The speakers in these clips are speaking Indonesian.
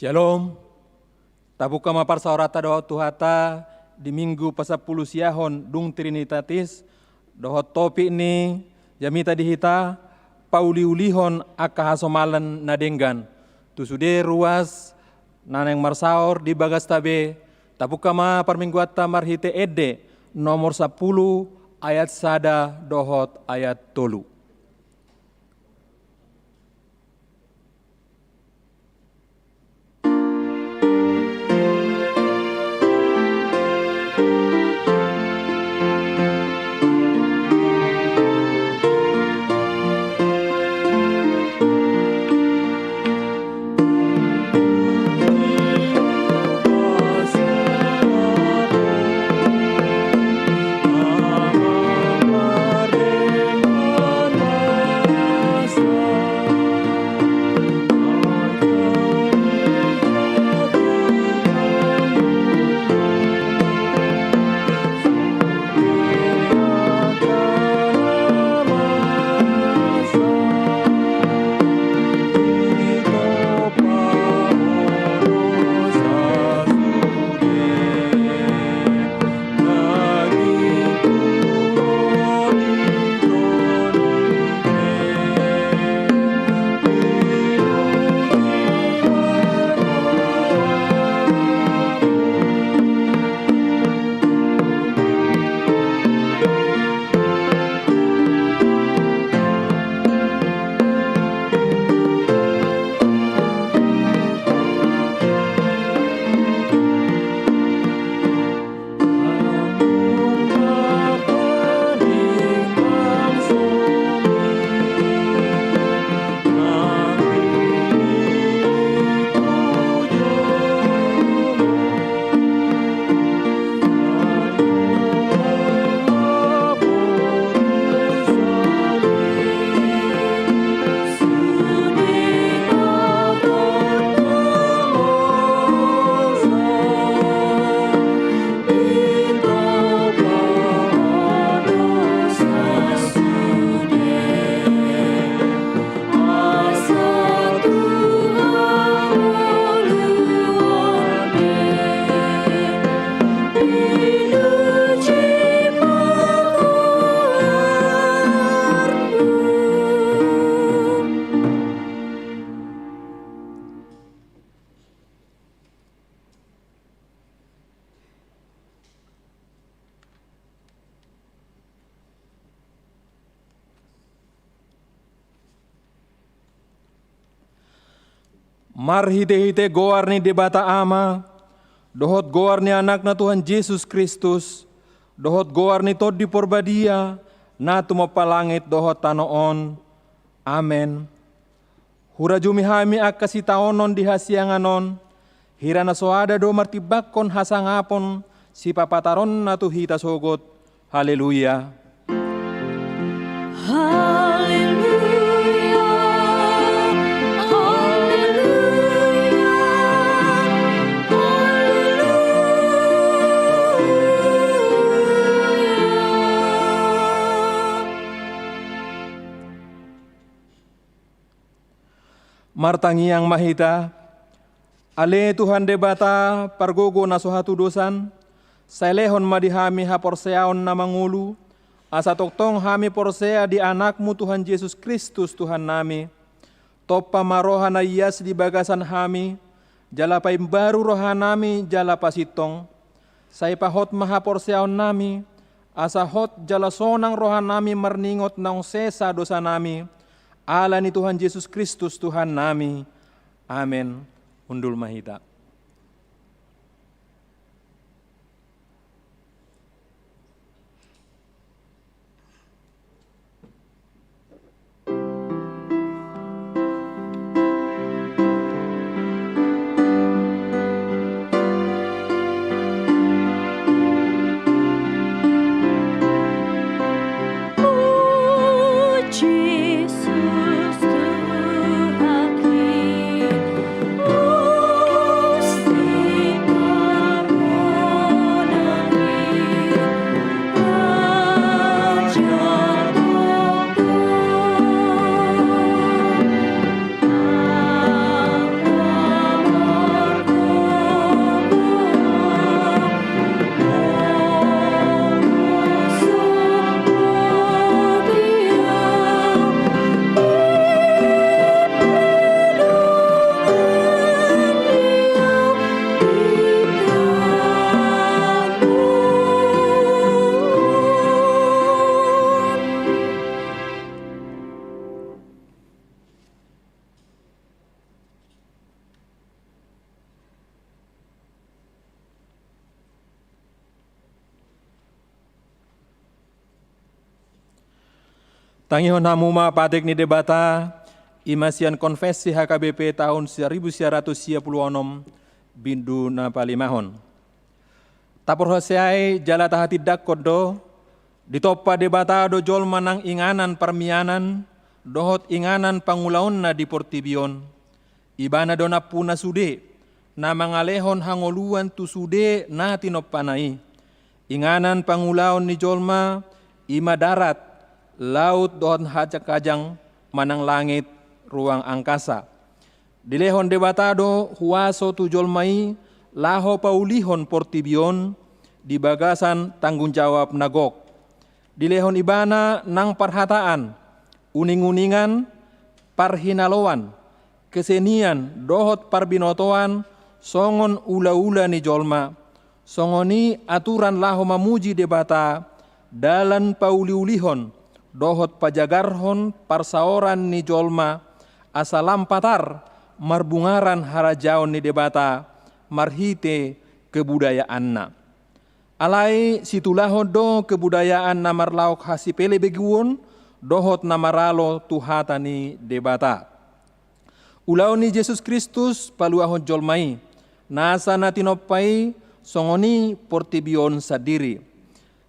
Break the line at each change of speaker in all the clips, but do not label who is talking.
Shalom, tabuka mapar saurata doho tuhata di minggu pasapuluh siahon dung Trinitatis doho topi ni jamita dihita pauli ulihon aka hasomalan nadenggan tusude ruas naneng marsaor di bagas tabe tabuka ma parmingguata marhite ede nomor 10 ayat sada dohot ayat tolu.
Merdeka
marhite-hite goar ni debata ama, dohot goar ni anak na Tuhan Yesus Kristus, dohot goar ni tod di porbadia, na tumapalangit dohot tanoon. Amen. Hura jumihami ak kasitaonon di hasianganon, hira na soada do martibakon hasangapon, si papataron na tuhita sogot. Haleluya. Martangiang mahita, ale Tuhan debata pargogo na sohatu dosan, sailehon madihami haporseaon na mangulu, asa toktong hami porsea di anakmu Tuhan Yesus Kristus Tuhan nami, topa maroha na iyas di bagasan hami, jala baru roha nami jala pasitong, say pahot mahaporseaon nami, asa hot jala sonang roha nami marningot naong sesa dosa nami, ala ni Tuhan Yesus Kristus Tuhan nami. Amin. Undul mahita. Tangihon hamuma patek ni debata, imasian konfesi HKBP tahun 1926 bindu na palimahon. Tapor hoseai jala tahati dakkodo, ditopa debata do jol manang inganan permianan, dohot inganan pangulaon na di portibion. Ibana do napuna sude, na mangalehon hangoluan tu sude na tinopanai. Inganan pangulaon ni jolma, ima darat, laut dohon hajak kajang, manang langit, ruang angkasa. Dilehon debatado huaso tujol mai, laho paulihon portibion, di bagasan tanggung jawab nagok. Dilehon ibana nang parhataan, uning-uningan, parhinaloan, kesenian, dohot parbinotoan, songon ula-ula ni jolma. Songoni aturan laho mamuji debata, dalan pauliulihon, dohot pajagarhon parsaoran ni jolma, asalampatar marbungaran harajaon ni debata, marhite kebudayaanna. Alai situlahon do kebudayaan na marlaok hasipele beguon, dohot na maralo tuhata ni debata. Ulaw ni Jesus Kristus paluahon jolmai, nasa na tinopai songoni portibion sadiri.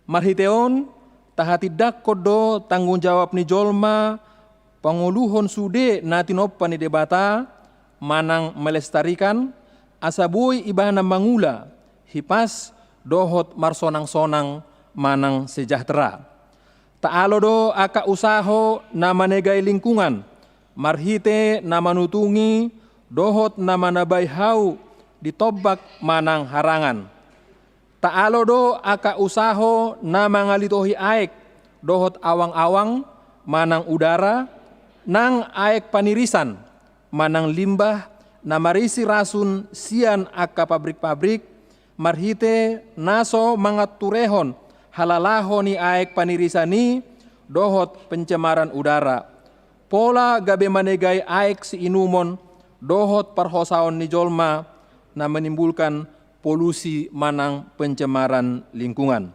Marhiteon, tahatidak kodo tanggung jawab ni jolma, panguluhon sude na tinoppa ni debata, manang melestarikan, asabuy ibana mangula, hipas dohot marsonang-sonang manang sejahtera. Taalo do aka usaho na manegay lingkungan, marhite na manutungi, dohot na manabay hau, ditobak manang harangan. Taalo do aka usaho na mangalitohi aek, dohot awang-awang, manang udara, nang aek panirisan, manang limbah, na marisi rasun sian aka pabrik-pabrik, marhite naso mangat turehon, halalaho ni aek panirisani, dohot pencemaran udara. Pola gabe manegay aek si inumon, dohot parhosaon ni jolma na menimbulkan polusi manang pencemaran lingkungan.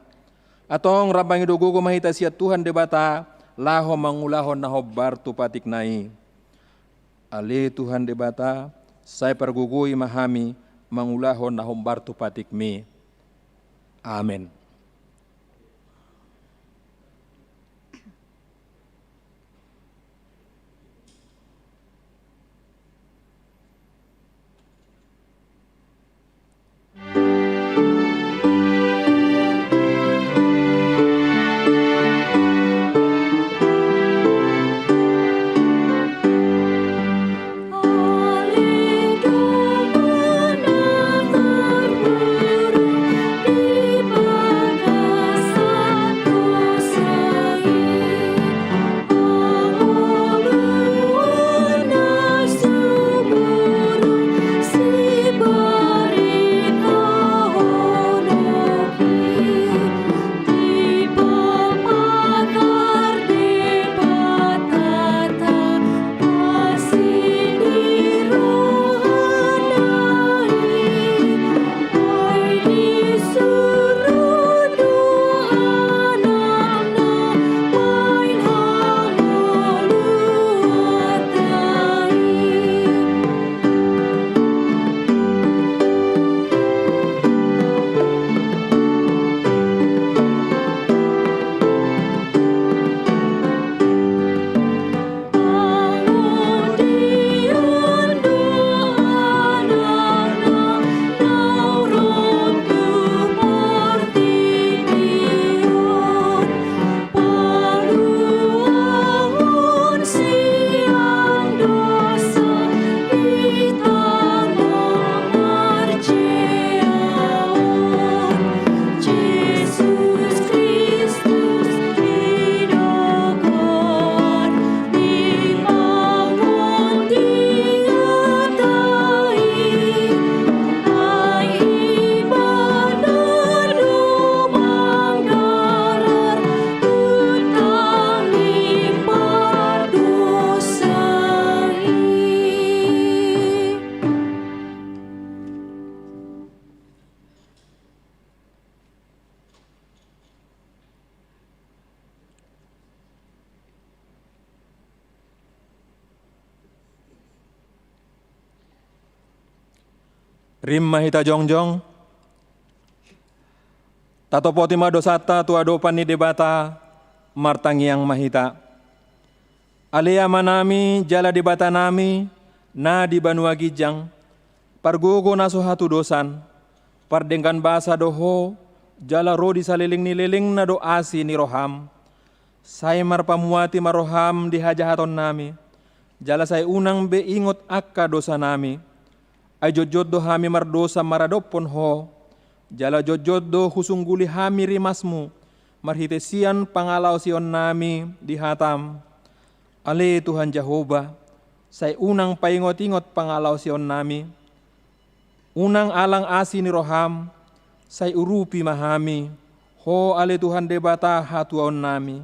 Atong rabangi dogogo mahita sia Tuhan debata laho mangulahon naho bartu patik nai. Ale Tuhan debata saya pergugui mahami mangulahon naho bartu patik mi. Amin. Rim mahita jongjong, tatopoti madosata tu adopan ni debata martangiang mahita. Alea manami jala debata nami na di banua gijang, pargogo naso hatu dosan, pardengkan basa doho jala rodi saliling ni leling na do asi ni roham. Saya marpamuati maroham di hajahaton nami, jala saya unang be ingot akka dosa nami. Ay jojoddo hami mardosa maradopon ho, jala jojoddo husungguli hami rimasmu, marhitesian pangalaw sion nami di hatam. Ale Tuhan Jehovah, say unang paingot-ingot pangalaw sion nami, unang alang asi ni roham, say urupi mahami, ho ale Tuhan debata hatuaon nami,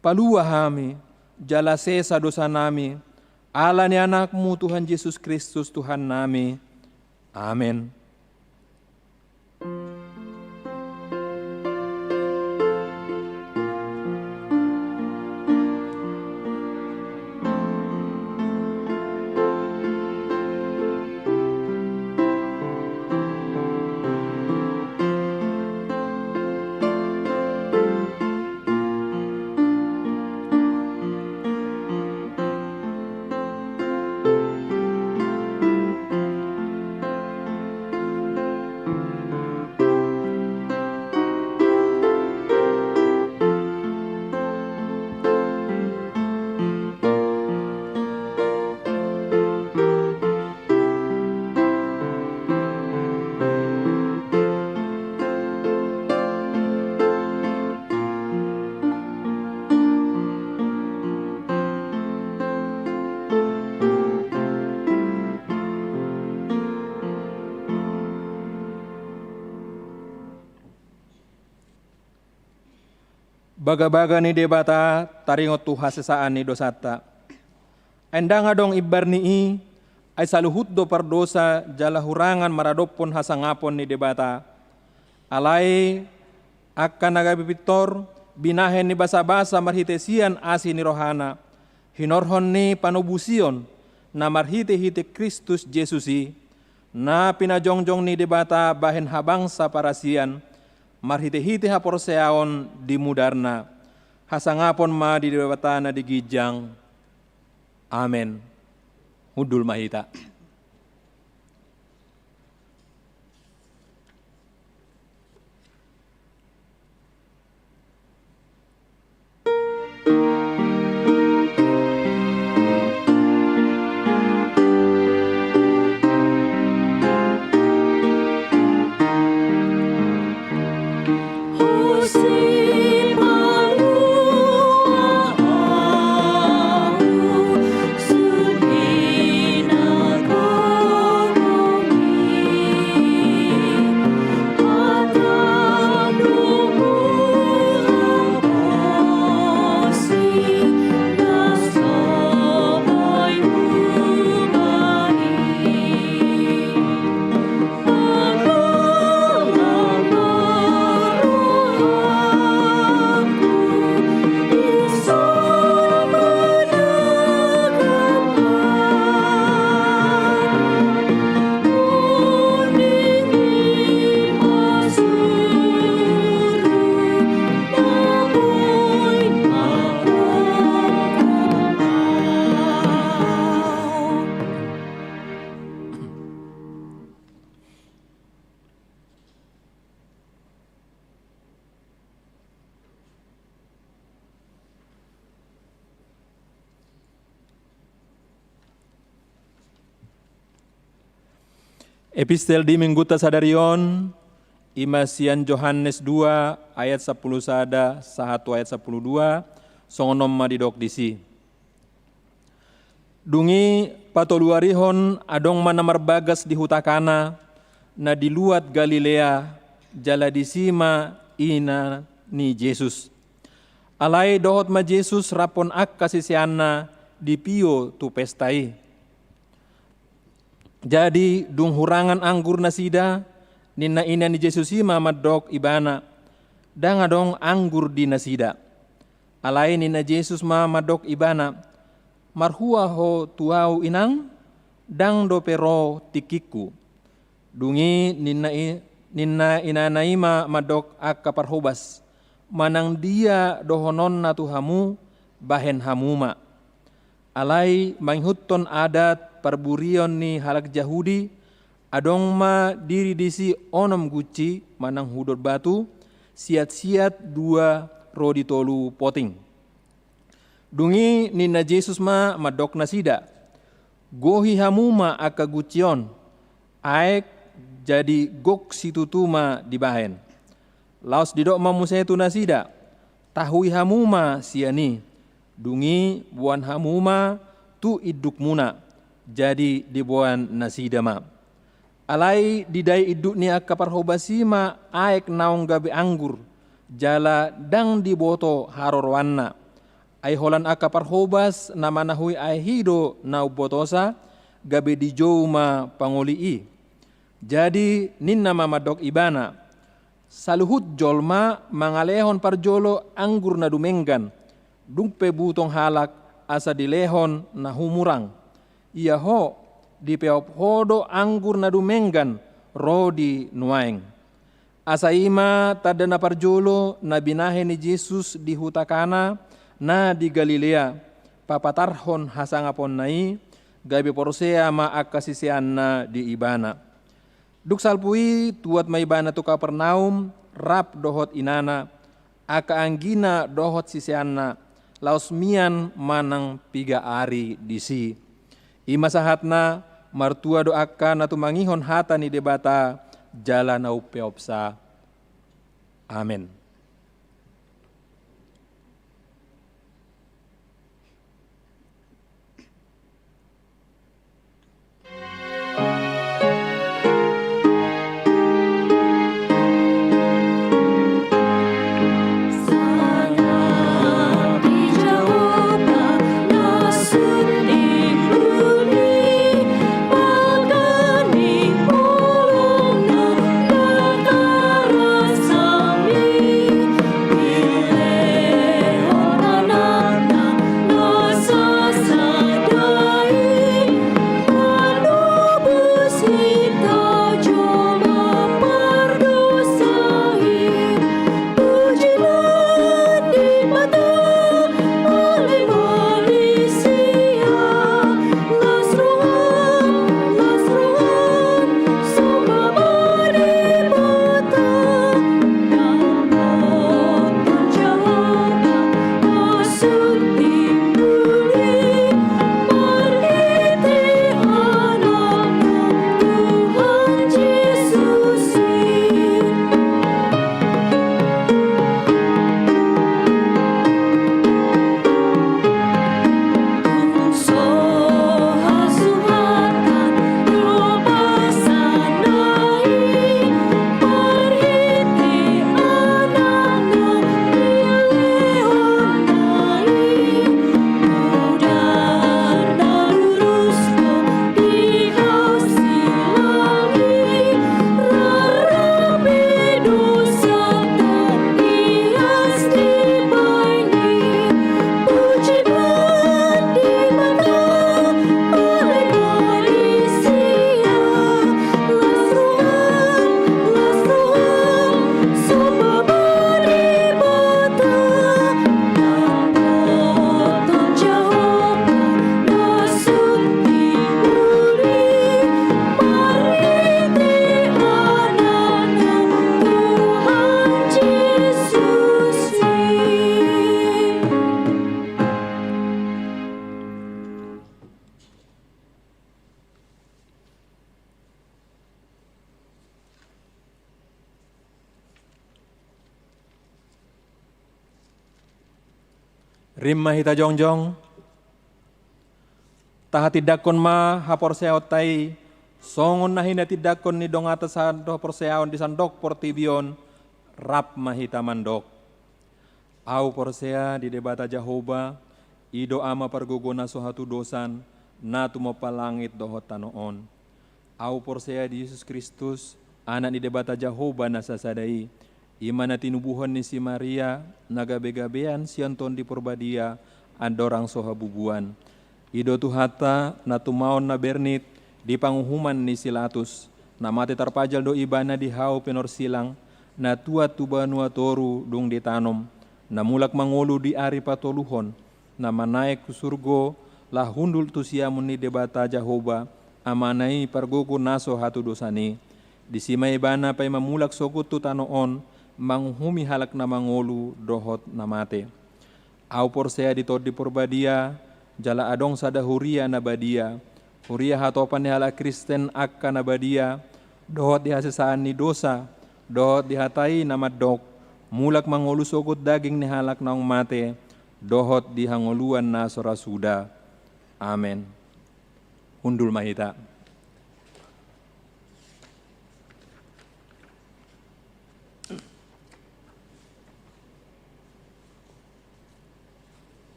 palua hami, jala sesa dosa nami, ala ni anakmu Tuhan Yesus Kristus Tuhan nami. Amin. Baga-baga ni debata taringot tuha sesaan ni dosata. Endang adong ibar ni ay saluhut do pardosa jala hurangan maradopon hasangapon ni debata. Alay akan nagabipitor binahen ni basa-basa marhitesian asi ni rohana. Hinorhon ni panubusion na marhite-hite Kristus Jesusi na pinajongjong ni debata bahen habangsa parasian marhite-hite haporseaon di mudarna hasangapon ma di debata na digijang. Amen. Hudul mahita. Epistel di Minggu Tasadarion, Imasian Yohanes 2 ayat 10 sada, 1 ayat 12, songonom madidok disi. Dungi patoluarihon adong manamar bagas di hutakana, na diluat Galilea, jala disima ina ni Jesus. Alay dohot ma Jesus rapon ak kasisianna di pio tu pestai. Jadi dung hurangan anggur nasida nina ina ni Jesus ima madok ibana danga dong anggur di nasida. Alai nina Jesus ma madok ibana marhua ho tuau inang dang do pero tikiku. Dungi nina ina naima madok ak kaparhobas manang dia dohonon na tuhamu bahen hamuma. Alai manghutton adat parburion ni halak Yahudi adong ma diri disi onom guci manang hudot batu siat-siat dua rodi tolu poting. Dungi nina Jesus ma madok nasida gohi hamuma aka gucion aek jadi gok situtuma dibahen. Laos didok mamusetu nasida tahui hamuma siani dungi buan hamuma tu iduk muna jadi dibuan nasidama. Alai didai iduk ni akka parhobasima aek naong gabe anggur jala dang diboto harorwanna. Ai holan akka parhobas namanahui ai hido nau botosa gabe dijouma pangolii. Jadi ninna mamadok ibana saluhut jolma mangalehon parjolo anggur na dumenggan dumpe butong halak asa dilehon na humurang. Ia ho di peop hodo anggur na dumenggan rodi nuaeng. Asa ima tada na parjolo na binahe ni Jesus di hutakana na di Galilea papatarhon hasangapon nai gabe porsea ma akasisian na di ibana. Duk salpui tuat ma ibana tu Kapernaum rap dohot inana aka anggina dohot sisianna laos mian manang piga ari disi. Ima sahatna martua doakan na tumangihon hata ni debata jala nau peopsa. Amin. Rimma hita jongjong, taha tidakon ma hapor seotai, songon na hina tidakon ni dong atas do porseaon di sandok portibion, rap mahita mandok. Au porsea di debata Jehovah, ido ama pargogona sohatu dosan, na tumapalangit dohot tanoon. Au porsea di Yesus Kristus, anak di debata Jehovah nasasadai, imana tinubuhan ni si Maria, nagabe-gabean sianton di porbadia, andorang sohabubuan. Ido tuhata na tumaon na bernit, di panguhuman ni Silatus, na mati tarpajal do ibana di hau penor silang, na tua tubanua toru dung ditanom, na mulak mangolu di ari patoluhon, na manaik ku surgo, lah hundul tu siamun ni debata Jehovah, amanai pargogo naso hatu dosani. Di simay ibana pay mamulak sokut tu tanoon, manghumi halak na mangolu dohot na mate. Au porsea ditod di porbadia, jala adong sada huria na badia, huria hatopan ni hala Kristen akka na badia, dohot dihasesaan ni dosa, dohot dihatai na madok, mulak mangolu sokut daging ni halak naong mate, dohot dihangoluan na sorasuda. Amen. Hundul mahita.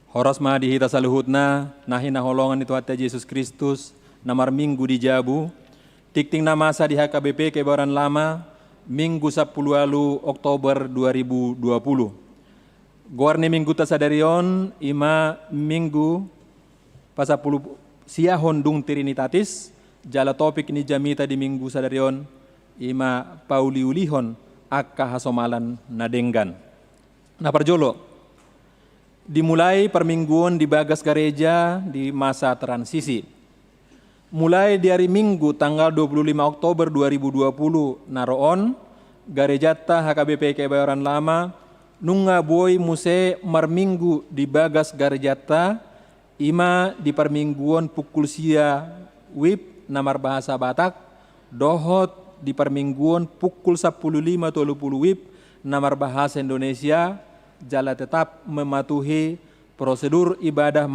Horas ma dihita saluhutna, nahin na holongan itu hati Yesus Kristus, namar minggu di Jabu, tikting na masa di HKBP Kebayoran Lama, Minggu 10 Oktober 2020. Guarni minggu tasadarion, ima minggu pasapuluh siahon dung Trinitatis, jala topik ni jamita di minggu sadarion, ima pauliulihon akka hasomalan nadenggan. Nah parjolo, dimulai permingguan di Bagas Gereja di masa transisi. Mulai dari Minggu tanggal 25 Oktober 2020 naroon, Garejata HKBP Kebayoran Lama, nunga boy muse marminggu di Bagas Garejata, ima di permingguan pukul sia wib namar bahasa Batak, dohot di permingguan pukul 10.5 wib namar bahasa Indonesia, jala tetap mematuhi prosedur ibadah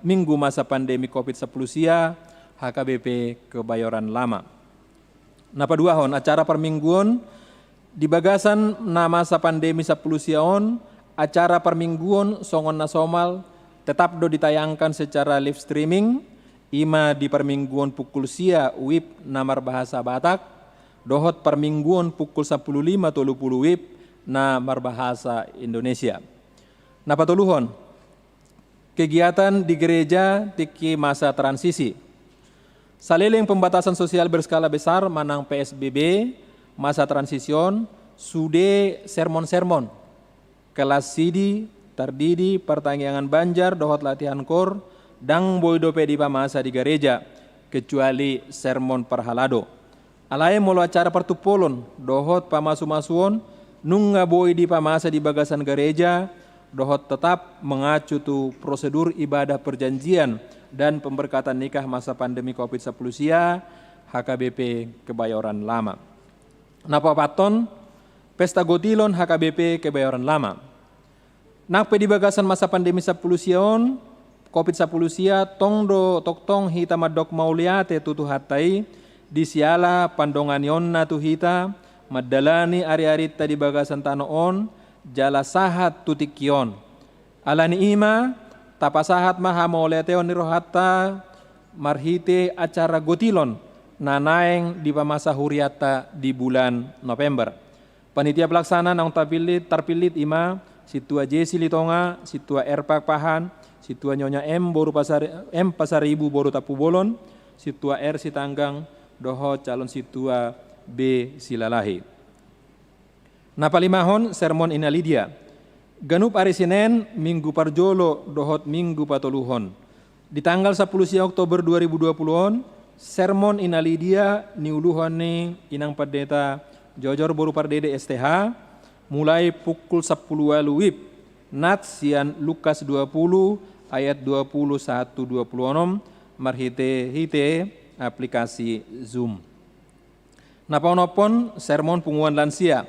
minggu masa pandemi COVID-10 sia HKBP Kebayoran Lama. Napa duahon acara permingguan di bagasan na masa pandemi 10 siaon, acara permingguan songon nasomal tetap do ditayangkan secara live streaming, ima di permingguan pukul sia wib namar bahasa Batak, dohot permingguan pukul 10.5 wib na marbahasa Indonesia. Nah patuluhon, kegiatan di gereja tiki masa transisi. Saliling pembatasan sosial berskala besar manang PSBB, masa transision, sude sermon-sermon, kelas sidi, tardidi, pertanyaan banjar, dohot latihan kor, dang boy dope di masa di gereja, kecuali sermon perhalado. Alai molo acara pertupolon, dohot pamasu-masuon, nunga boy di pamasa di bagasan gereja, dohot tetap mengacu tu prosedur ibadah perjanjian dan pemberkatan nikah masa pandemi COVID-10 sia HKBP Kebayoran Lama. Napa paton pesta gotilon HKBP Kebayoran Lama. Nape di bagasan masa pandemi 10 sion COVID-10 sia tong hita madok mauliate tutu hatai di siala pandonganion na tu hita madalani ari-ari tadi bagasan tanoon, jala sahat tutikion. Alani ima, tapasahat maha mauleteon nirohata, marhite acara gotilon, nanaeng di pamasa huriata di bulan November. Panitia pelaksana nang tarpilit ima, situa Jesi Litonga, situa Erpak Pahan, situa Nyonya M Pasaribu boru tapu bolon, situa R Sitanggang, doho calon situa B Silalahi. Napalimahon sermon inalidia. Ganup hari Senin minggu parjolo dohot minggu patoluhon. Di tanggal 10 Oktober 2020 sermon inalidia niuluhon ni inang pendeta Jojor boru pardede STH mulai pukul 10 wib nat sian Lukas 20 ayat 21-26 marhite aplikasi Zoom. Napa-nopon sermon punguan lansia.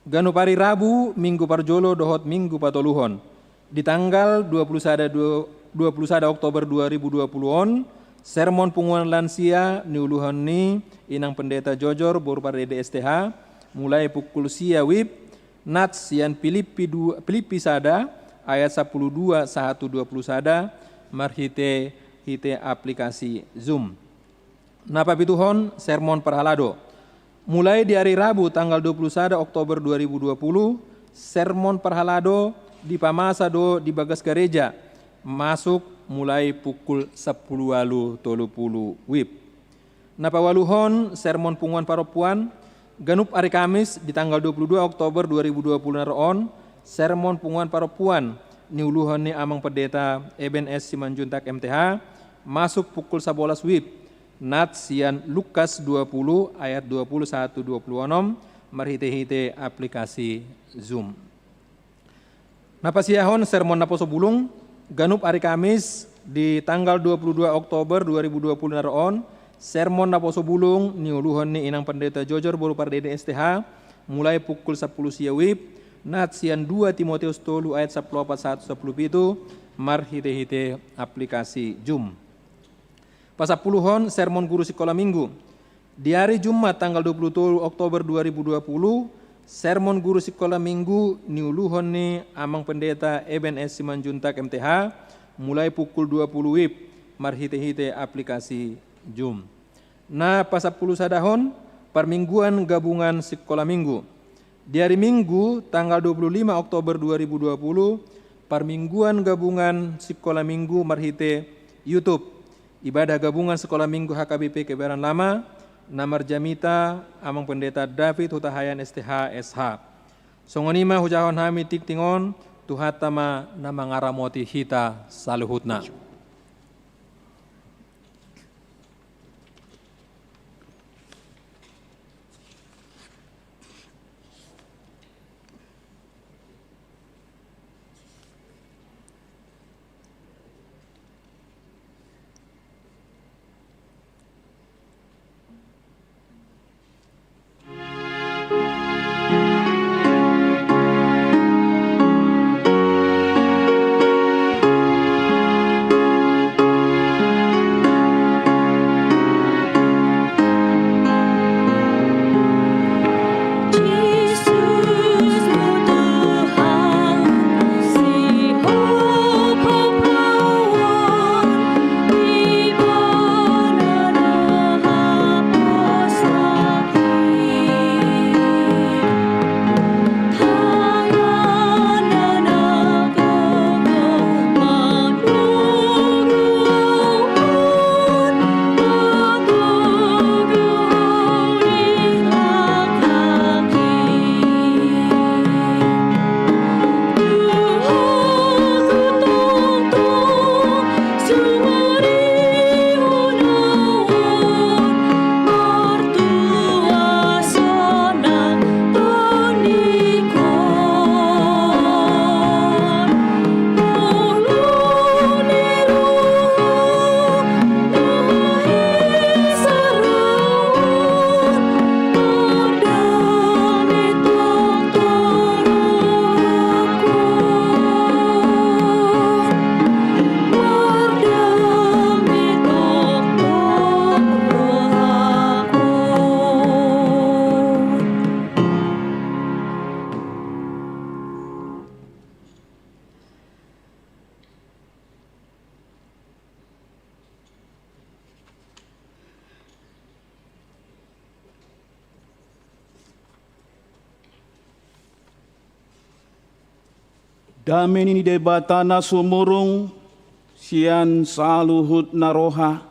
Ganu pari Rabu minggu parjolo dohot minggu patoluhon. Di tanggal 21 Oktober 2020 sermon punguan lansia niuluhan ni inang pendeta Jojor borupar DSTH mulai pukul sia wib nats yang Filipi sada ayat 12 120 sada marhite aplikasi Zoom. Napa pituhon sermon perhalado. Mulai di hari Rabu tanggal 21 Oktober 2020, sermon perhalado di Pamasado di Bagas Gereja masuk mulai pukul 10.30 WIB. Napa waluhon sermon punguan paropuan ganup hari Kamis di tanggal 22 Oktober 2020 naroon sermon punguan paropuan niuluhon ni amang pendeta EBNS Simanjuntak MTH masuk pukul 11 WIB. Nats yang Lukas 20 ayat 21-26 marhite aplikasi Zoom. Napa siahon sermon naposo bulung ganup hari Kamis di tanggal 22 Oktober 2020 naroon sermon naposo bulung niuluhon ni inang pendeta Jojor borupar DSTH mulai pukul 10 sia wib nats yang 2 Timotius 3 ayat 14-17 marhite aplikasi Zoom. Pasapuluhon sermon guru sekolah minggu. Di hari Jumat tanggal 27 Oktober 2020, sermon guru sekolah minggu niuluhon ni amang pendeta EBNS Simanjuntak MTH mulai pukul 20 WIB marhite aplikasi Zoom. Nah, pasapuluh sadahon permingguan gabungan sekolah minggu. Di hari Minggu tanggal 25 Oktober 2020, permingguan gabungan sekolah minggu marhite YouTube. Ibadah gabungan sekolah minggu HKBP Kebayoran Lama, Namar Jamita, amang pendeta David Hutahayan STH SH. Songonima hujahon hami tik tingon, tuhatama nama ngaramoti hita saluhutna.
Damen ini debatana sumurung sian saluhut naroha.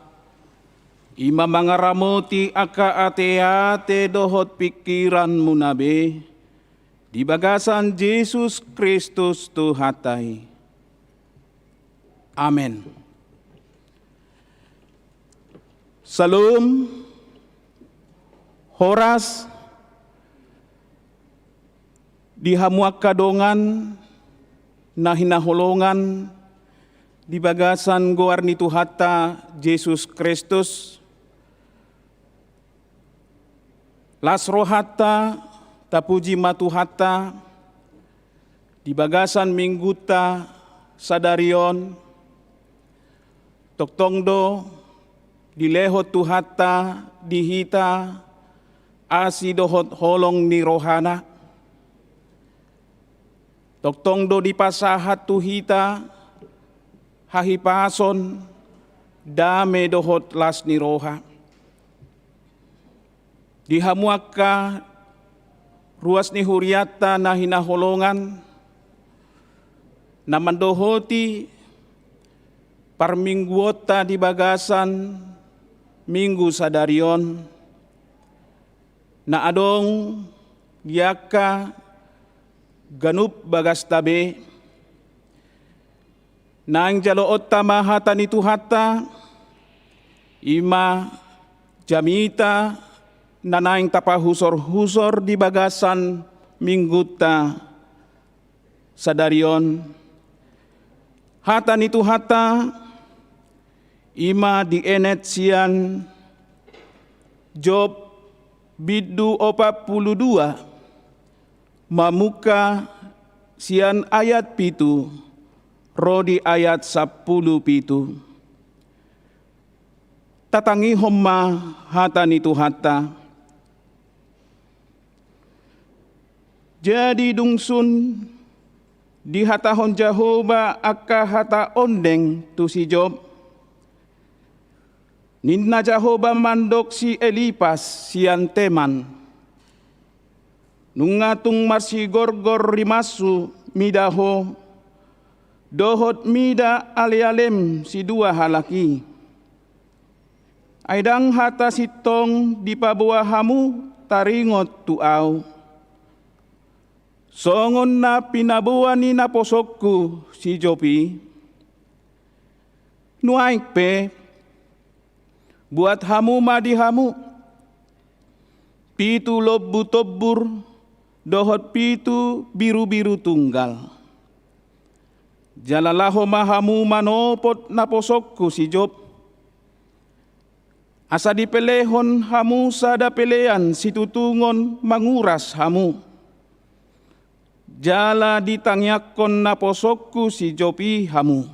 Ima mangaramoti aka ate dohot pikiran munabe. Di bagasan Yesus Kristus Tuhatai. Amen. Salam, horas, di hamuak kadongan, na hinaholongan, di bagasan goarni Tuhata Yesus Kristus, las rohata tapuji matuhata, di bagasan mingguta sadarion, toktongdo, di lehot Tuhata, dihita, asi dohot holong ni rohana, toktongdo di pasahat tuhita, hahipason, dame dohot las ni roha. Di hamuaka, ruas ni huriata na hinaholongan, na mandohoti, parmingguota di bagasan, minggu sadarion, na adong yaka ganup bagas tabe, nang jaloot tamahata ni Tuhata, ima jamita na naing tapahusor-husor di bagasan mingguta sadarion. Hata ni Tuhata, ima di enet sian Job bidu 42, mamuka sian ayat pitu, rodi ayat 10 pitu. Tatangi homma hata ni Tuhata. Jadi dungsun di hatahon Jehovah aka hata ondeng tu si Job. Ninna Jehovah mandok si Elipas sian teman. Nungatung marsi gorgor rimasu midaho. Dohot mida ale-alem si dua halaki. Aidang hata sitong di pabuahamu taringot tuau. Songon na pinabuan ni naposokku si Jopi. Nuaik pe, buat hamu madi hamu. Pitu lobu tobur, dohot pitu biru-biru tunggal. Jalalaho mahamu manopot naposokku si Job. Asa dipelehon hamu sada pelean situtungon manguras hamu. Jala ditangyakon naposokku si Jopi hamu.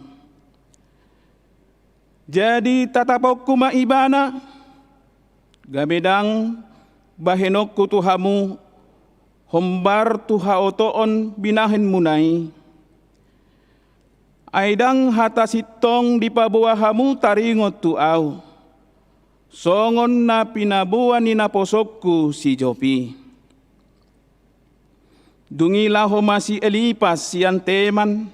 Jadi tatapokku maibana, gabedang bahenokku tuhamu, hombar tuhaotoon binahen munai. Aidang hata sitong di pabuahamu taringot tuau. Songon na pinabuan ni naposokku si Jopi. Dungilah homasi Elipas sian teman,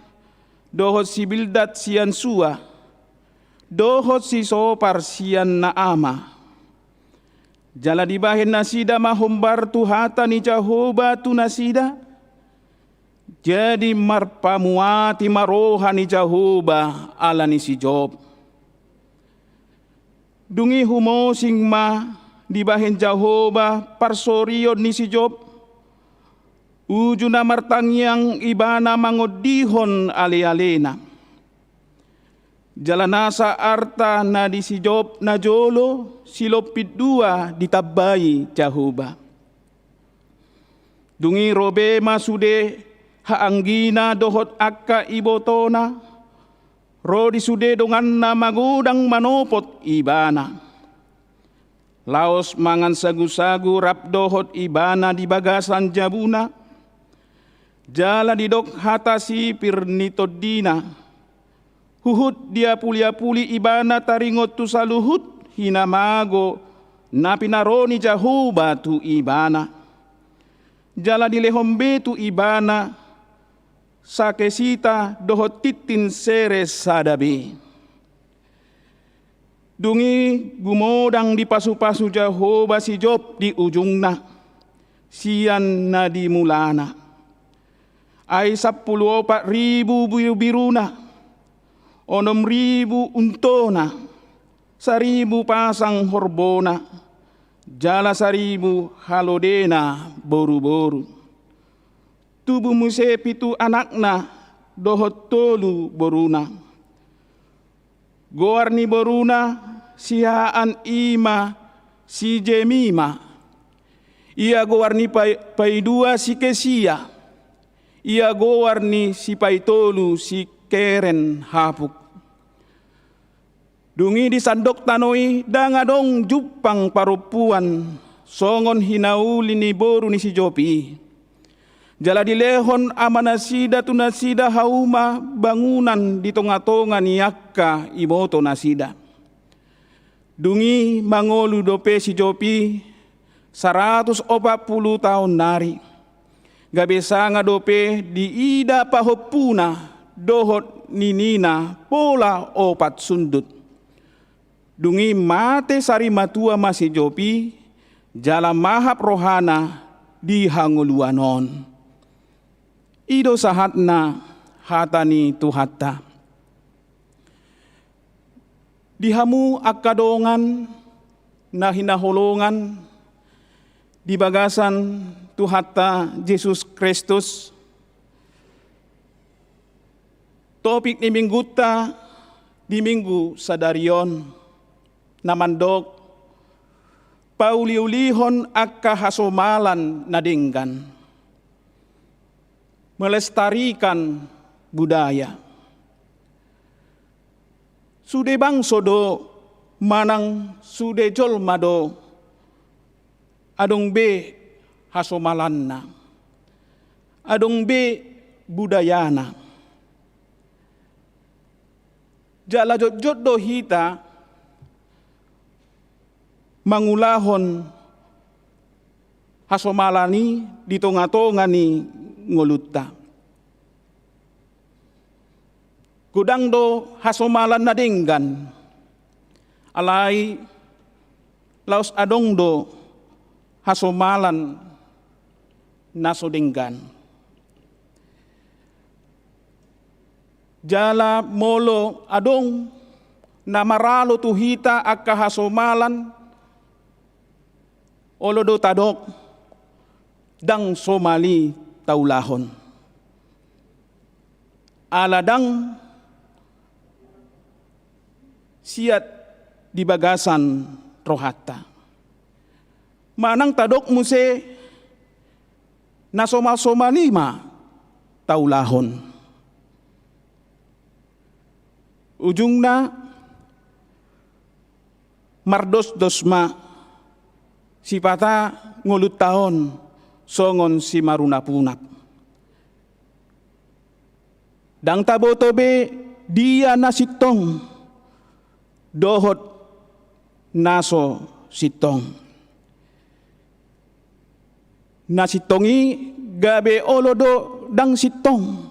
dohot si Bildad sian Sua, dohot si Sopar sian Naama. Jala dibahin nasida mahombar Tuhata ni Jehovah tu nasida. Jadi marpamuati maroha ni Jehovah ala ni si Job. Dungi humosing ma dibahin Jehovah parsorion ni si Job. Uju na martangyang ibana mangodihon ali-alena. Jalanasa arta na di si Job na jolo silopit dua ditabay Jehovah. Dungi robe masude haanggina dohot akka ibotona. Rodi sude dongan na magudang manopot ibana. Laos mangan sagu-sagu rap dohot ibana di bagasan jabuna. Jala didok hata sipir nitodina. Huhut dia puli-puli ibana taringot tu saluhut hinamago na pinaroni Jehovah tu ibana. Jala dilehombe tu ibana sakesita dohot titin seres sadabi. Dungi gumodang di pasu-pasu Jehovah si Job di ujungna. Sian na di mulana. Ay 14,000 biru-biruna, 6,000 untona, 1,000 pasang horbona, jala 1,000 halodena boru-boru. Tubuh muse pitu anakna dohot tolu boruna. Goarni boruna sihaan ima si Jemima. Ia goarni paidua si Kesia. Ia goarni si paitolu si Keren hapuk. Dungi di sandok tanoi dangadong jupang parupuan songon hinauli ni boru ni si Jopi. Jala dilehon amanasida tunasida hauma bangunan di tonga-tonga ni yakka imoto nasida. Dungi mangolu dope si Jopi 140 tahun nari. Gabesa nga dope di ida pahopuna dohot ninina pola opat sundut. Dungi mate sari matua masih Jopi jala mahap rohana di hanguluanon. Ido sahatna hatani tuhatta. Dihamu akadongan na hinaholongan di bagasan tuhatta Yesus Kristus. Topik ni mingguta di minggu sadarion namandok pauliulihon akka hasomalan nadinggan. Melestarikan budaya. Sude bangso do manang sude jolma do adong be hasomalanna. Adong be budayana. Jala jot do hita mangulahon hasomalani di tonga-tonga ni ngolutta. Gudang do hasomalan na dinggan. Alai laos adong do hasomalan naso dinggan. Jala molo adong namaralo tuhita akka hasomalan olo do tadok dang somali taulahon. Aladang siat di bagasan rohata. Manang tadok muse nasomal-somalima taulahon. Ujungna mardos dosma sipata ngulut tahun songon si maruna punak. Dang tabotobe dia nasitong dohot naso sitong. Nasitongi gabe olodo dang sitong.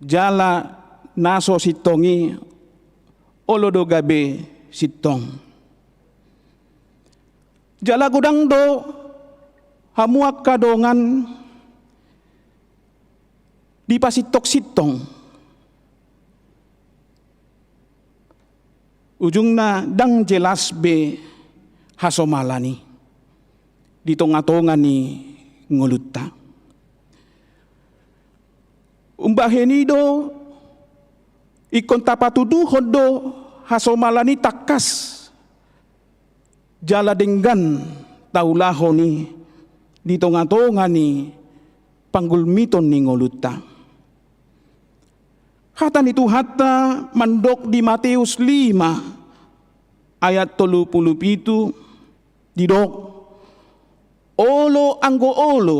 Jala naso sitongi olodo gabe sitong. Jala gudang do hamuak kadongan di pasitok sitong. Ujungna dang jelas be hasomalani di tonga-tonga ni ngolutta. Umbahenido ikon tapatuduhon do hasomalani takas jala denggan taulaho ni di tonga-tonga ni panggulmiton ni ngolutta. Hata itu hatta mandok di Matius 5 ayat 37 didok olo anggo olo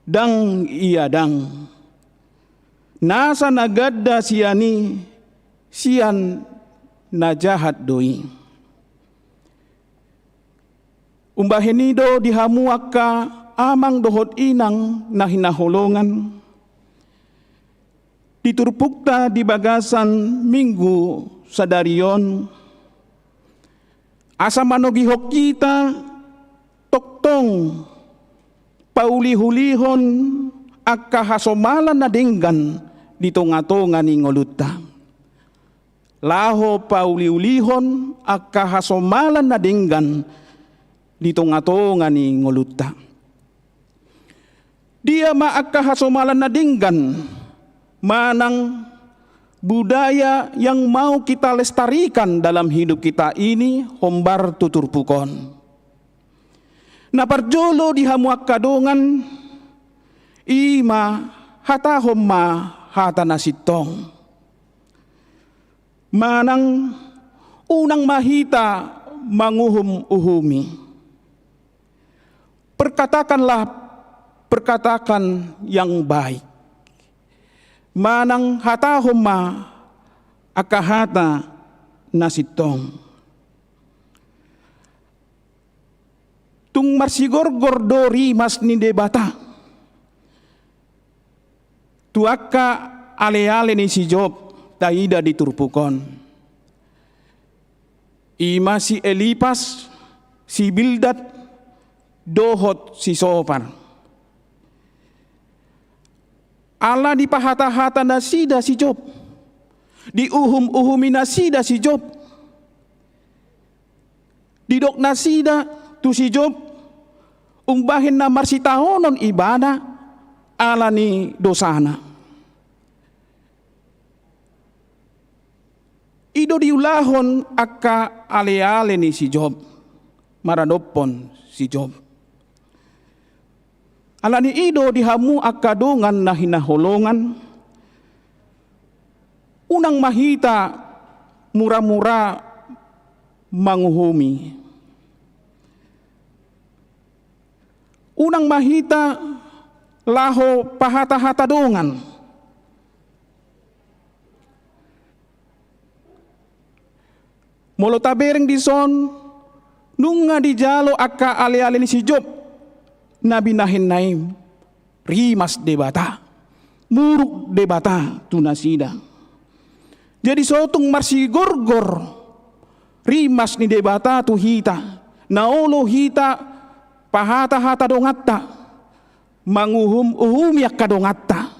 dang iya dang nasa nagadda siani sian najahat doi. Umbahenido dihamuaka amang dohot inang na hinaholongan. Diturpukta di bagasan minggu sadarion. Asa manogihok kita toktong paulihulihon akka hasomalan na dinggan di tonga-tonga ni ngolutta. Laho pauliulihon akka hasomalan na dinggan di tonga-tonga ni ngolutta. Dia ma akka hasomalan na dinggan manang budaya yang mau kita lestarikan dalam hidup kita ini hombar tuturpukon. Na parjolo di hamuak kadongan ima hata homma hata nasitong. Manang unang mahita manguhum uhumi. Perkatakanlah perkatakan yang baik. Manang hata homma akahata nasitong. Tung marsigorgor dori mas ni debata. Tuaka ale-ale ni si Job taida diturpukon. Ima si Elipas, si Bildad, dohot si Sopar. Allah dipahata-hata nasida si Job. Diuhum-uhumi nasida si Job. Didok nasida tu si Job. Umbahin na marsitahonon ibana ala ni dosana. Ido diulahon aka ale-ale ni si Job. Maranopon si Job. Ala ni ido dihamu aka dongan na hinaholongan. Unang mahita mura-mura manguhumi. Unang mahita laho pahata-hata dongan. Molo tabereng di son nunga di jalo aka ale-ale ni si Job nabi nahin naim rimas debata muruk debata tunasida. Jadi sotung marsigorgor rimas ni debata tu hita naolo hita pahata-hata dongatta manguhum yak kadongatta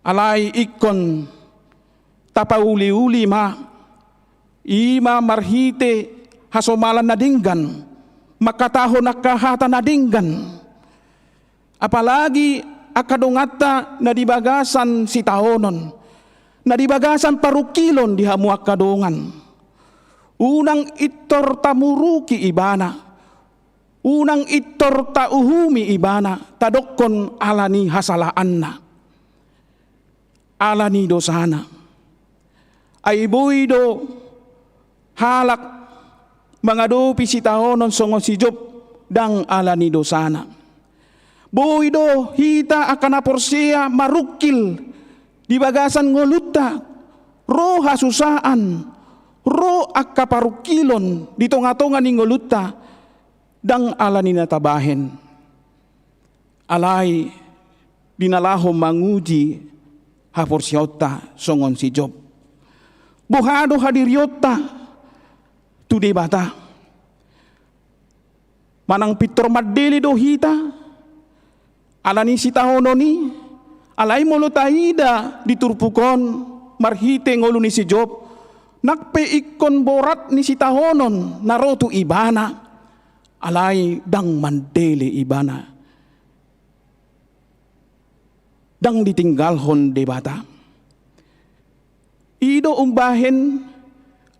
alai ikon tapauli-uli ma ima marhite hasomalan nadinggan makatahon nakahata nadinggan apalagi akadongatta na dibagasan si tahonon na dibagasan parukilon di hamu akadongan. Unang itor tamuruki ibana. Unang itor tauhumi ibana. Tadokon alani hasalaanna. Alani dosana. Ay buido halak mangadupi si tahonon songon si Job dang alani dosana. Buido hita akan aporsia marukil di bagasan ngolutta roha susaan. Ro akka parukilon di tonga-tonga ni ngolutta dang alani natabahen. Alai dinalahom manguji haporsiota songon si Job. Buhado hadiriota tu debata. Manang pitor madeli do hita alani si tahononi alai molo taida diturpukon marhite ngolu ni si Job. Nakpe ikon borat ni si tahonon narotu ibana alai dang mandele ibana dang ditinggalhon debata. Ido umbahen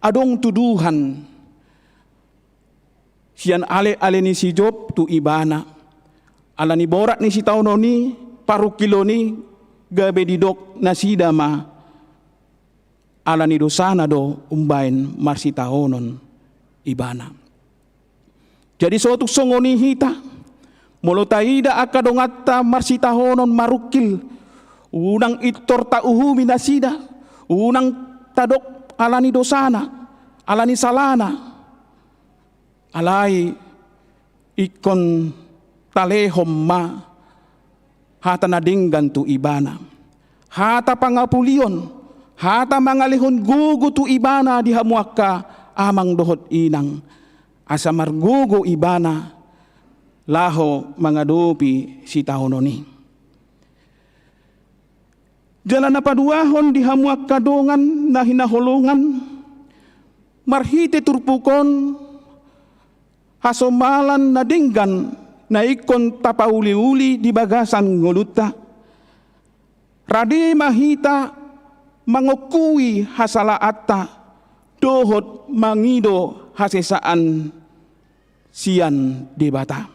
adong tuduhan sian ale-ale ni si Job tu ibana alani borat ni si tahononi parukiloni gabe didok nasida ma alani dosana do umbain marsitahonon ibana. Jadi suatu songoni hita molo taida akadongatta marsitahonon marukil unang itor tauhumi nasida unang tadok alani dosana alani salana alai ikon talehom ma hata nadinggan tu ibana hata pangapulion hata mangalihon gugu tu ibana di hamuaka amang dohot inang asa margugu ibana laho mangadupi si tahononi. Jalan na paduahon di hamuak kadongan na hinaholongan marhite turpukon hasomalan na dinggan na ikon tapauli-uli di bagasan ngoluta Rade mahita mangukui hasalaata dohot mangido hasesaan sian debata.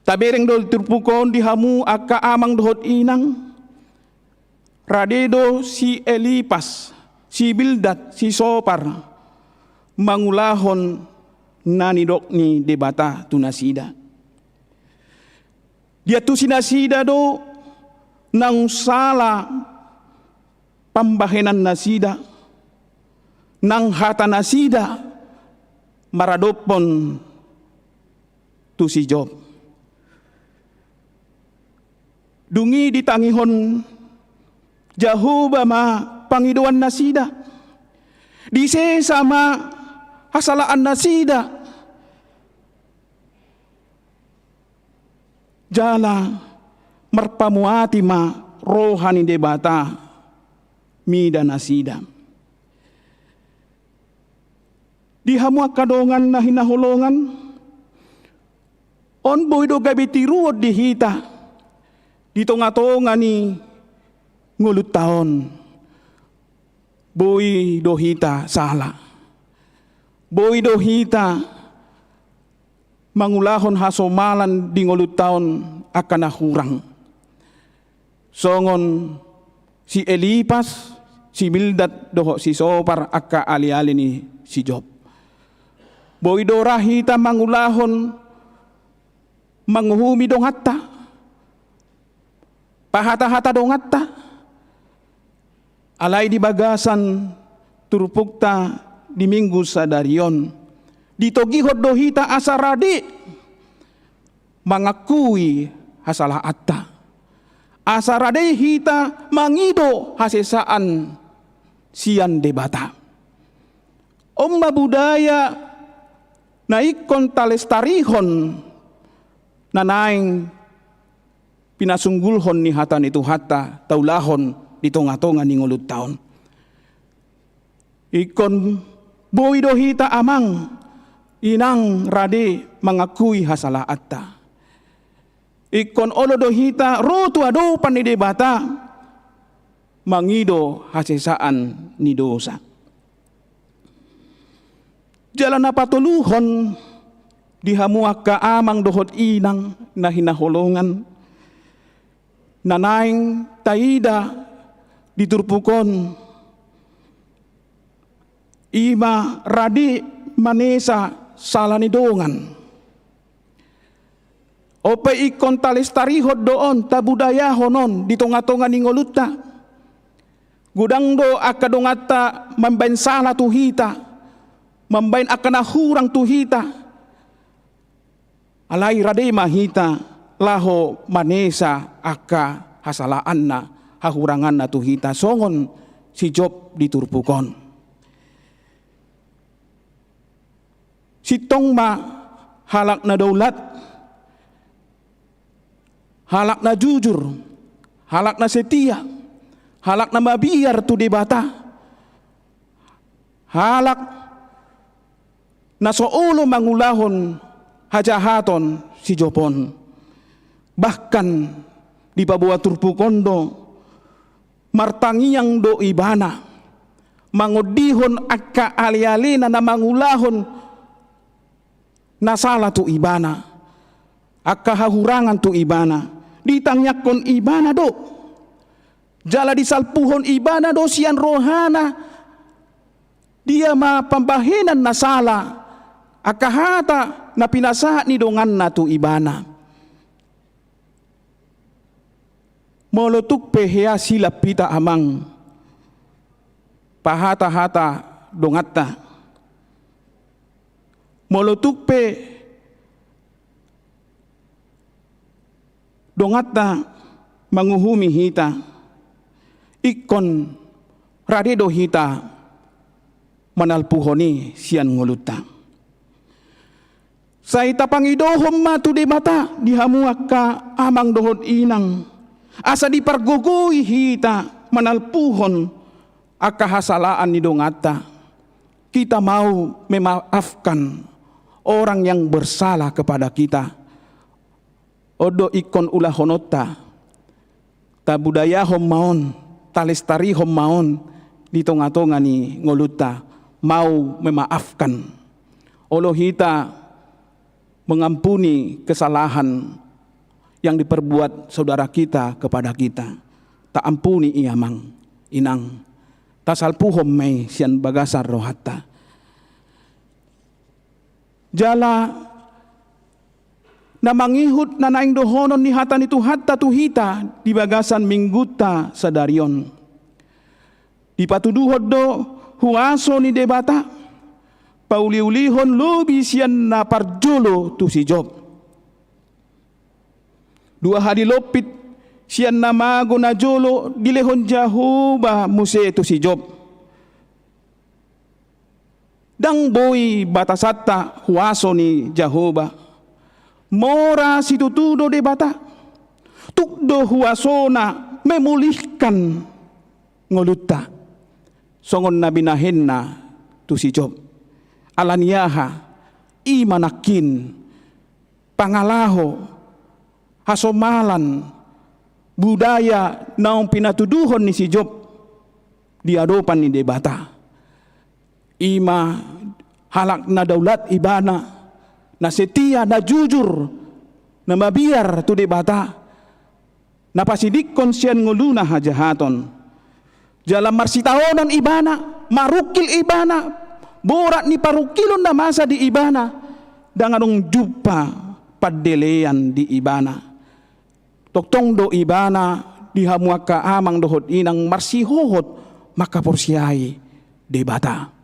Tabereng dol turpukon dihamu aka amang dohot inang. Radedo si Elipas, si Bildad, si Sopar mangulahon nanidok ni debata tu nasida. Dia tu si nasida do nang sala pambahenan nasida, nang hata nasida maradopon tu si Job. Dungi ditangihon Jahuba ma pangiduan nasida, dise sama hasalaan nasida, jala marpamuati ma rohani debata mida nasida. Dihamuak kadongan na hinahulongan, on boy do gabitiruod dihita, ditonga-tonga ni ngulut taon, boy dohita sala, boy dohita mangulahon hasomalan di ngulut taon akan nahurang. Songon si Elipas, si Bildad doho si Sopar aka ali-ali ni si Job. Boy dorahita mangulahon manguhumi dong hatta, pahata-hata dong hatta. Alay di bagasan turpukta di minggu sadarion, ditogihod dohita asaradi mangakui hasalah atta, asarade hita mangido hasesaan sian debata. Omma budaya naikon talestarihon nanaing pinasunggulhon ni hatan itu hatta taulahon di tonga-tonga ni ngulut taon. Ikon boy dohita amang inang rade mangakui hasalah atta. Ikon olo dohita rotu ado pani debata mangido hasesaan ni dosa. Jalan napatuluhon dihamuak ka amang dohot inang na hinaholongan, nanaing taida diturpukon ima radi manesa salanidongan. Ope ikon talestarihod doon tabudaya honon di tonga-tonga ni ngolutta. Gudang do akadongata mambain sala tuhita, mambain akanahurang tuhita. Alai rade mahita laho manesa aka hasalaan na hahurangan na tuhita. Songon si Job diturpukon. Si Tongma halak na daulat, halak na jujur, halak na setia, halak na mabiyar tu debata, halak na soulo mangulahon hajahaton si Jopon. Bahkan di pabuat turpukondo martangiyang do ibana, mangodihon akka ali-alina na mangulahon nasala tu ibana, akka hahurangan tu ibana, ditangyakon ibana do, jala disalpuhon ibana do sian rohana, dia mapambahinan nasala, akka hata na pinasahat ni dongan na tu ibana. Molotuk pehea silap pita amang pahata-hata dongatta. Molotuk pe dongatta manguhumi hita, ikon radedo hita manalpuhoni sian ngolutta. Saita pangidohom matu debata dihamuak ka amang dohot inang, asa dipargugui hita manalpuhon aka hasalaan ni dongatta. Kita mau memaafkan orang yang bersalah kepada kita. Odo ikon ulahonota ta budaya maon, ta lestari maon di tonga-tonga ni ngoluta mau memaafkan. Olo hita mengampuni kesalahan yang diperbuat saudara kita kepada kita. Ta ampuni iamang inang. Ta salpuhom may sian bagasar rohata. Jala na mangihut na naing dohonon ni hata ni tuhatta tuhita di bagasan mingguta sa darion. Di patuduhod do huaso ni debata pauliulihon lubi siyan na parjolo tu si Job. 2 hari lopit siyan na mago na jolo dilehon Jahuba muse tu si Job. Dang boy batasata huaso ni Jahuba. Mora si tutudo de bata. Tukdo huaso na memulihkan ngoluta. Songon na binahin na tu si Job. Alaniyaha, imanakin, pangalaho, hasomalan, budaya naong pinatuduhon ni si Job di adopan ni debata. Ima halak na daulat ibana na setia na jujur na mabiar tu debata na pasidikon siyan nguluna hajahaton jalan marsitaonan ibana marukil ibana borat ni parukilon na masa di ibana danganong jupa padelean di ibana toktong do ibana dihamuaka amang dohot inang marsihohot maka porsiai debata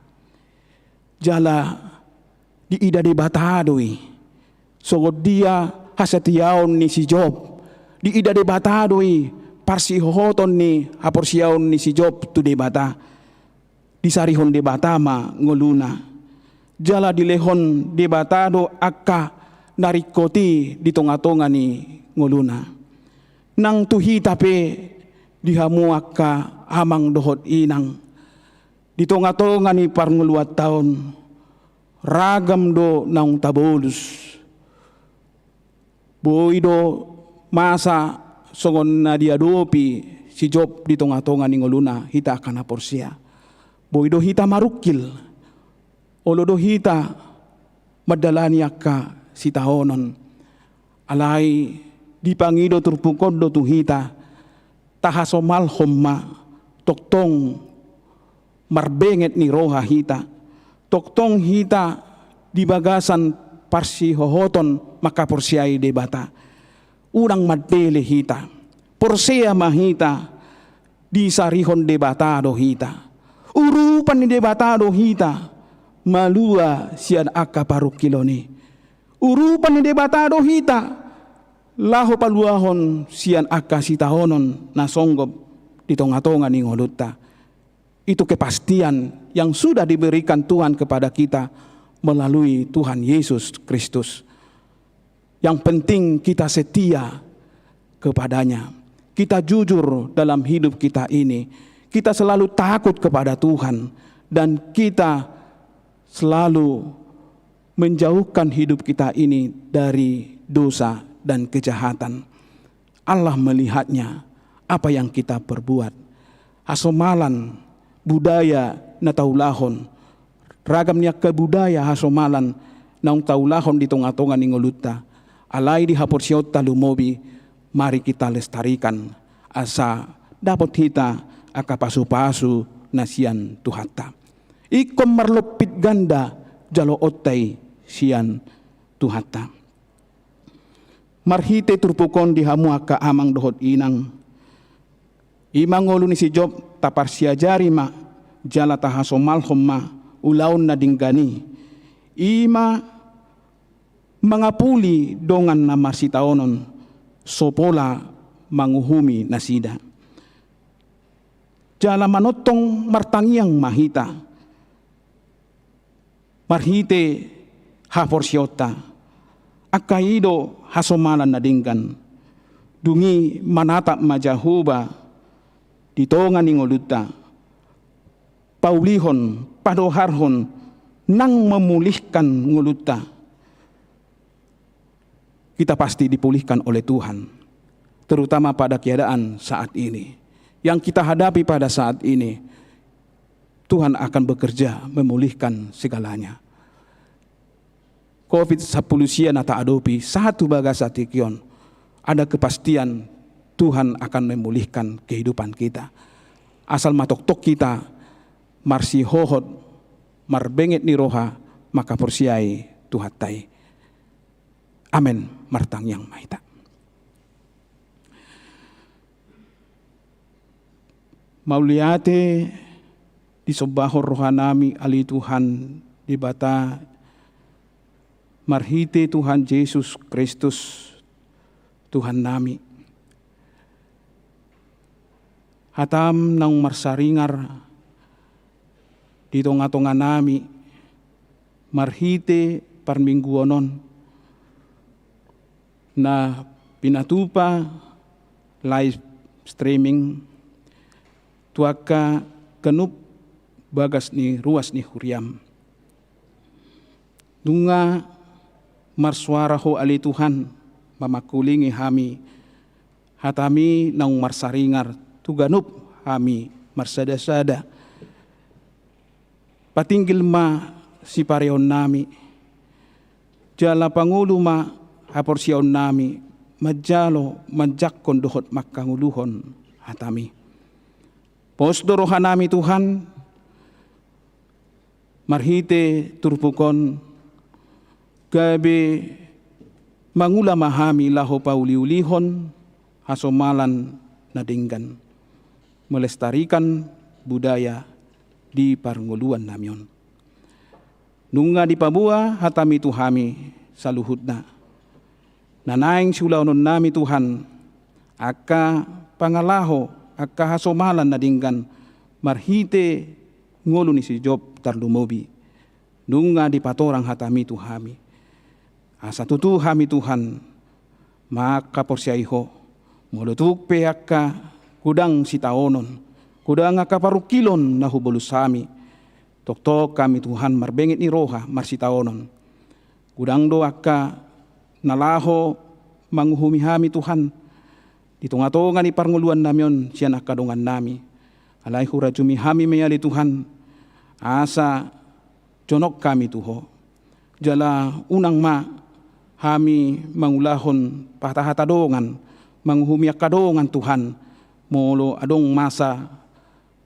jala di ida debatadoi sogod dia hasatiaon ni si Job di ida debatadoi parsihohoton ni haporsiaon ni si Job tu debata disarihon debata ma ngoluna jala dilehon debatado akka narikoti di tonga-tonga ni ngoluna nang tuhi tape dihamu akka amang dohot inang di tonga-tonga ni parnguluat taon ragam do naung tabolus boy do masa songon na diadopi si Job di tonga-tonga ni ngoluna hita akan porsia boy do hita marukil olo do hita madalani akka si taonon alai di pangido turpukod do tu hita tahasomal homma toktong marbenget ni roha hita toktong hita di bagasan parsihohoton maka porsiai debata urang madele hita porsea mahita di sarihon debatado hita urupan ni debatado hita malua sian akka parukiloni urupan ni debatado hita laho paluahon sian akka sitahonon na songgop di tonga-tonga ni ngoluta. Itu kepastian yang sudah diberikan Tuhan kepada kita melalui Tuhan Yesus Kristus. Yang penting kita setia kepadanya. Kita jujur dalam hidup kita ini. Kita selalu takut kepada Tuhan. Dan kita selalu menjauhkan hidup kita ini dari dosa dan kejahatan. Allah melihatnya apa yang kita perbuat. Hasomalan budaya na taulahon ragamnya kebudaya hasomalan naung taulahon di tonga-tonga ni ngoluta alai di haporsiot talumobi mari kita lestarikan asa dapat kita aka pasu-pasu nasian tuhata ikom marlopit ganda jalo otai sian tuhata marhite turpukon di hamu aka amang dohot inang imang ngolu ni si Job tapar siajari ma jala tahasomal homma ulaun na dinggani ima mangapuli dongan na marsitaonon sopola manguhumi nasida jala manotong martangiang mahita marhite haporsiota akaido hasomalan na dinggan dungi manatap majahuba di tonga ni ngoluta paulihon padoharhon nang memulihkan ngoluta kita pasti dipulihkan oleh Tuhan terutama pada keadaan saat ini. Yang kita hadapi pada saat ini, Tuhan akan bekerja memulihkan segalanya. COVID-19 sian ata adopi satu bagasa tikion, ada kepastian Tuhan akan memulihkan kehidupan kita. Asal matok-tok kita marsi hohot marbenget ni roha maka porsiai tuhatai. Amen martang yang maita. Mauliate di sobahor rohanami ali Tuhan di bata marhite Tuhan Yesus Kristus Tuhan nami. Hatam nang marsaringar di tonga-tonga nami marhite parmingguonon na pinatupa live streaming tuaka kenup bagas ni ruas ni huriam. Dunga marsuara ho ali Tuhan mamakulingi hami hatami nang marsaringar tuganup hami marsada-sada patinggil ma si pareon nami jala pangulo ma haporsiaon nami majalo manjakkon dohot makkanguluhon hatami posdorohan nami Tuhan marhite turpukon gabe mangula mahami laho pauliulihon hasomalan nadinggan melestarikan budaya di parnguluan namion. Nunga di pabua hatami tuhami saluhutna. Nanaing sulaunon nami Tuhan aka pangalaho aka hasomalan nadinggan marhite ngulu ni si Job tarlumobi. Nunga di patorang hatami tuhami. Asa tutu hami Tuhan maka porsiaiho mulutuk peaka kudang sitaonon kudang akaparukilon na hubolusami tok-tok kami Tuhan marbengit ni roha marsitaonon kudang do akka nalaho manguhumihami Tuhan di tunga-tunga ni parnguluan namion siya nakadungan nami alay hurajumi hami mayali Tuhan asa jonok kami tuho jala unang ma hami mangulahon patahatadongan manghumiak kadongan Tuhan molo adong masa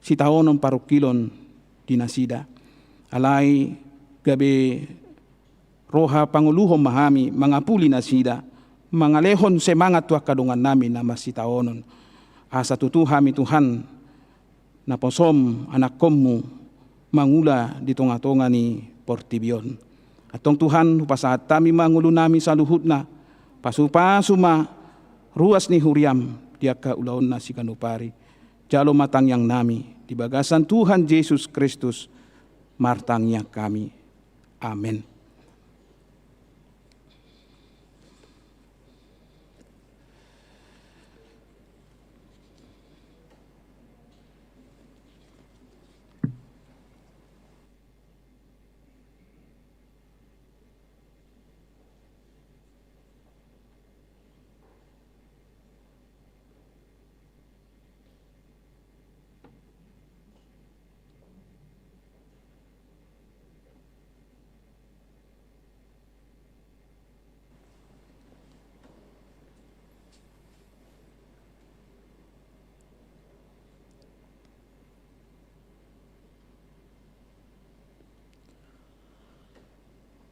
sitaonon parukilon dinasida alay gabe roha panguluhom mahami mangapuli nasida mangalehon semangat tuak kadongan namin na masitaonon asa tutuhami Tuhan naposom anak kommu mangula di tonga-tonga ni Portibion. Atong Tuhan upasahat tami mangulu nami saluhutna pasu-pasu ma ruas ni huriam diaka ulaon na si kanupari jalo matang yang nami di bagasan Tuhan Yesus Kristus martangnya kami. Amin.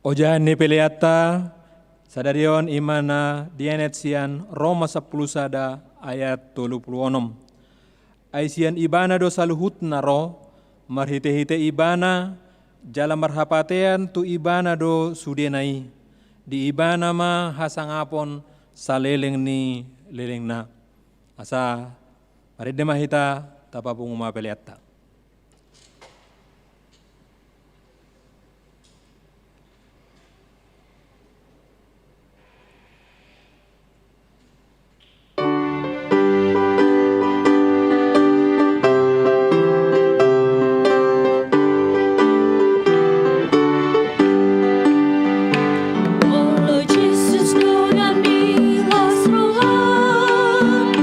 Ojahan ni peleata sadarion imana dienetsian Roma 10 sada ayat 36. Aisian ibana do saluhut naro marhite-hite ibana jala marhapatean tu ibana do sudenai di ibana ma hasangapon saleleng ni leleng na asa paridde mahita tapapung ma peleata.
Oh Lord Jesus, no na milas rohan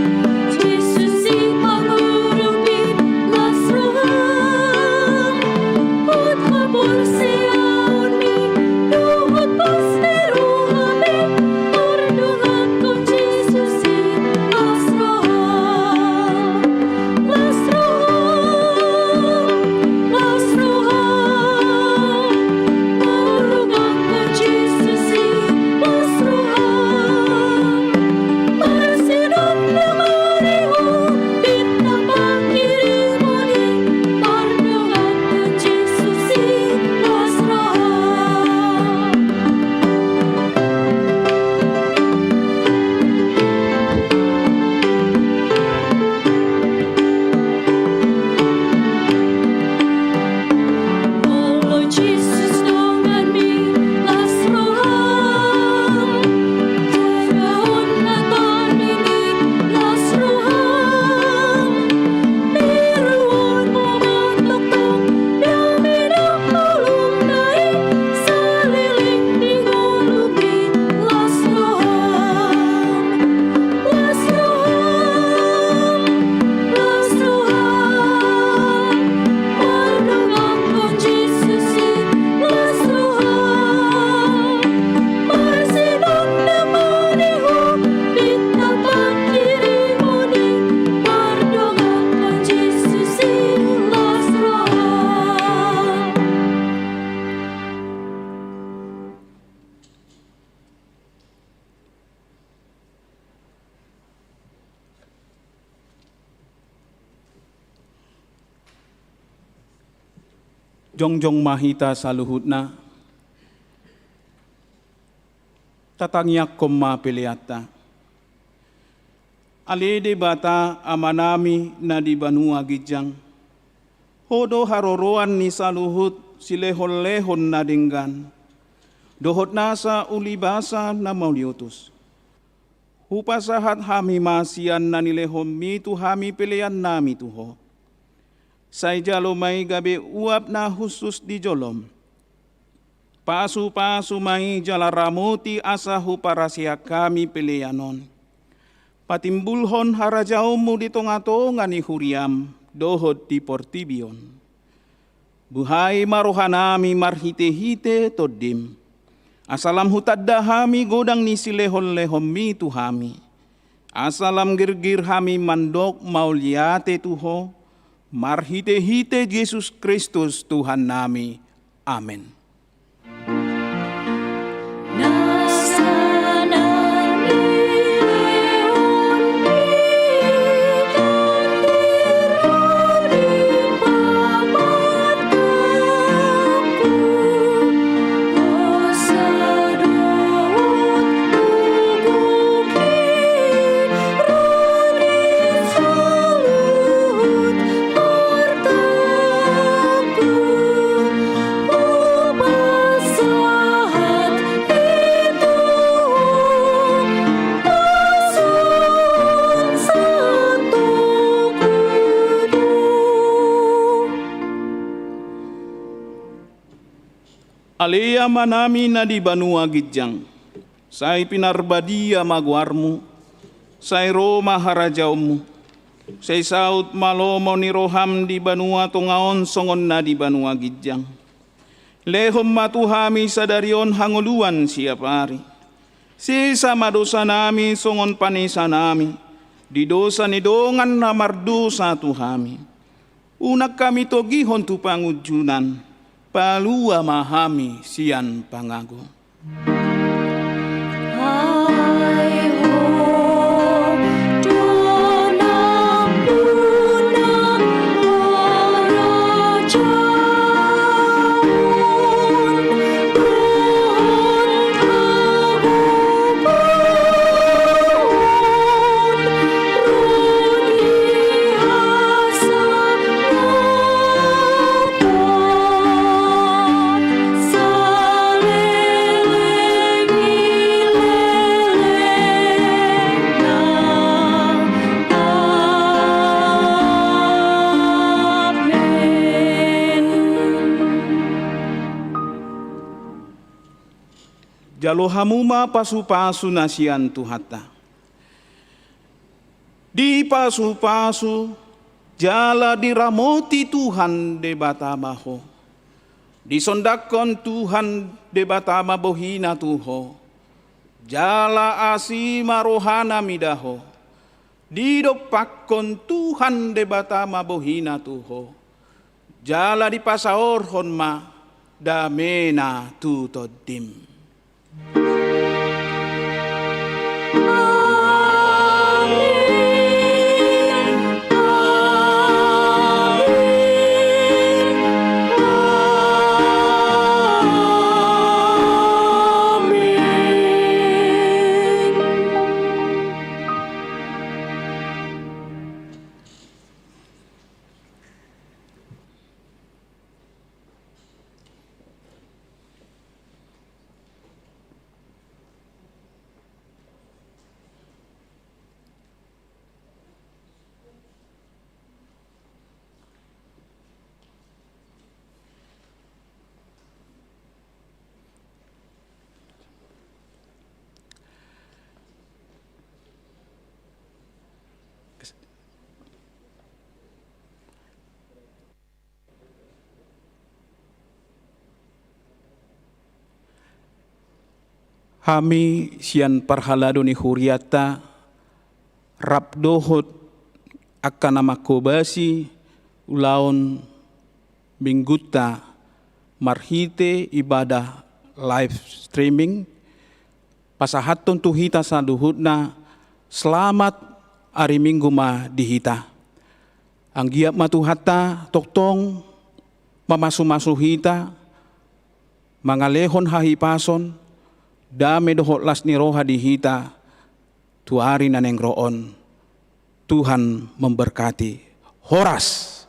jongjong mahita saluhutna, tatangyak koma piliata. Alede bata amanami na di Banua Gijang, hodo haroroan ni saluhut silehon-lehon na dinggan, dohot nasa ulibasa na mauliutus. Hupasahat hami masian na nilehon mitu hami pilihan nami tuho. Say jalo may gabi uap na husus di jolom. Pasu-pasu may jalaramuti asahu para siya kami pilihanon. Patimbulhon harajaumu di tonga-tonga ni huriam, dohot di portibion. Buhay marohanami marhite-hite todim. Asalam hutadda hami godang ni silehon-lehon mi tuhami. Asalam girgir hami mandok mauliate tuho. Marhite-hite Yesus Kristus Tuhan nami. Amin. Alea manami na di Banua Gijang, say pinarbadia magwarmu, say Roma harajaumu, say saut malomo ni roham di Banua tungaon songon na di Banua Gijang. Lehom matuhami sadarion hanguluan siapari, sisa madosa nami songon panisa nami, di dosa ni dongan na mardosa tuhami. Unak kami togihon tu pangujunan, palua mahami sian pangago. Jalo hamuma pasu-pasu nasian tuhata. Di pasu-pasu jala diramoti Tuhan de batamaho. Disondakon Tuhan de batama bohina tuho. Jala asima rohana midaho. Didopakon Tuhan de batama bohina tuho. Jala di pasaor honma damena tutodim. Hami sian parhalado ni huriata rap dohot akan nama kobasi ulaon mingguta marhite ibadah live streaming pasahaton tuhita saduhutna selamat hari minggu ma dihita anggiap matuhata toktong mamasu-masu hita, mangalehon hahipason, dame dohot las ni roha di hita, tuari naneng roon, Tuhan memberkati. Horas.